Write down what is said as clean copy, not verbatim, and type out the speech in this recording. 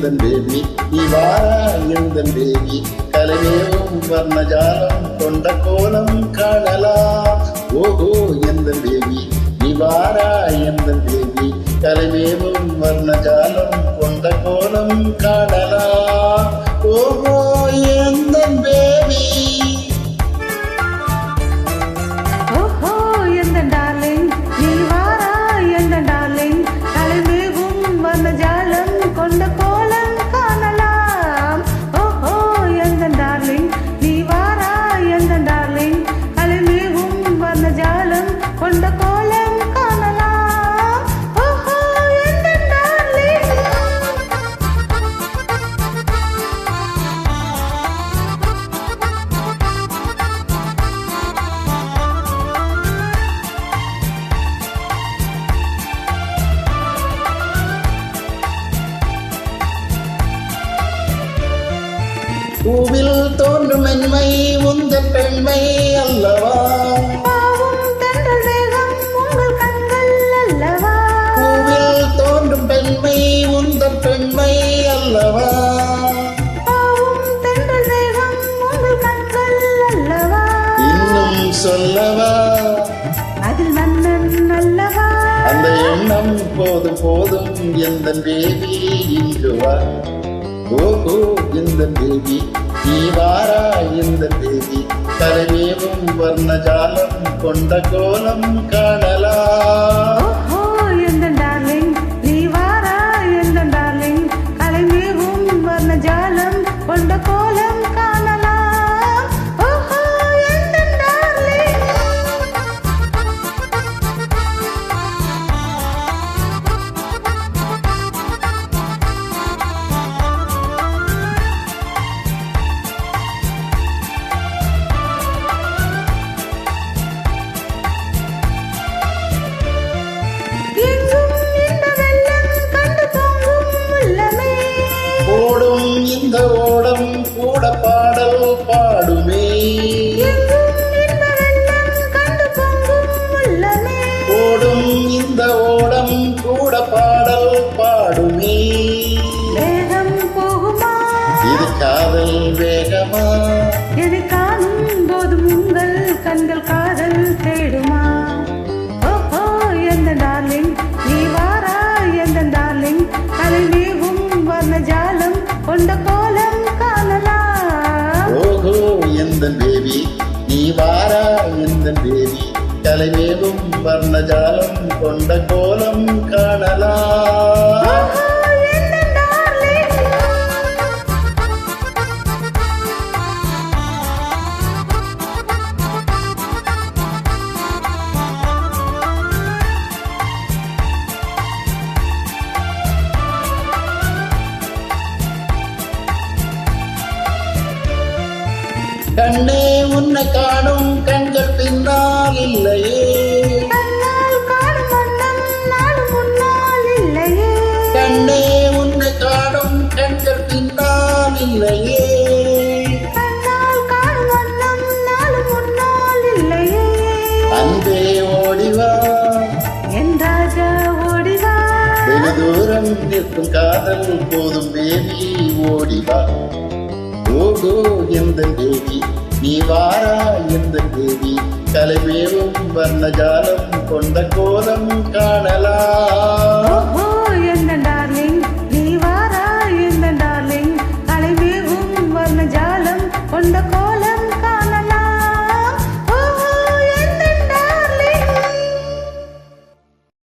எந்தன் பேபி நீ வாரா எந்தன் பேபி கலைமேவும் வர்ணஜாலம் கொண்ட கோலம் காணலாம். ஓஹோ எந்தன் பேபி நீ வாரா எந்தன் பேபி கலைமேவும் வர்ணஜாலம் கொண்ட கோலம் காணலாம். ஓஹோ எந்தன் பேபி கொண்ட கோலம் காணலாம். ஓஹோ எந்த டார்லிங் நீ வாரா எந்த டார்லிங் அலைமேவும் வர்ண ஜாலம் கொண்ட கோலம் காணலாம். ஓஹோ எந்த டார்லிங் பூவில் தோன்றும் மென்மை உந்தன் பெண்மை அல்லவா. பாவும் தென்றல் வேகம் உங்கள் கண்கள் அல்லவா. பூவில் தோன்றும் பெண்மை உந்தன் பெண்மை அல்லவா. பாவும் தென்றல் வேகம் உங்கள் கண்கள் அல்லவா. இன்னும் சொல்லவா அதில் மன்னன் அல்லவா. அந்த எண்ணம் போதும் போதும் எந்தன் பேபி இங்கு வா. ஓஹோ எந்தன் பேபி நீ வாரா எந்தன் பேபி கலைமேவும் வர்ணஜாலம் கொண்ட கோலம் காணலாம். ஓஹோ எந்த டார்லிங் நீ வாரா எந்த டார்லிங் கலைமேவும் வர்ண ஜாலம் கொண்ட கோலம் காணலாம். ஓஹோ எந்த டார்லிங் ஓடும் இந்த ஓடம் கூட பாடல் பாடுமே. ஓடும் இந்த ஓடம் கூட பாடல் பாடுமே. வேகம் போகுமா இது காதல் வேகமா. எது காணும் போதும் உங்கள் கண்கள் காதல் தேடுமா. ஓஹோ எந்த டார்லிங் நீ வாரா எந்த டார்லிங் கலைமேவும் வர்ண ஜாலம் கொண்ட கோலம் காணலாம். ஓஹோ எந்தன் பேபி நீ வாரா எந்தன் பேபி கலைமேவும் வர்ணஜாலம் கொண்ட கோலம் காணலாம். ஓஹோ எந்த டார்லிங் கண்ணே உன்னை காணும் கண்கள் பின்னால் இல்லையே. கண்ணால் காணும் வண்ணம் நாடு முன்னால் இல்லையே. கண்ணே உன்னை காணும் கண்கள் பின்னால் இல்லையே. கண்ணால் காணும் வண்ணம் நாடு முன்னால் இல்லையே. அன்பே ஓடிவா என் ராஜா ஓடிவா. வெகு தூரம் நிற்கும் காதல் போதும் பேபி ஓடிவா. ஓஹோ எந்தன் பேபி நீ வாரா எந்தன் பேபி கலைமேவும் வர்ணஜாலம் கொண்ட கோலம் காணலாம். ஓஹோ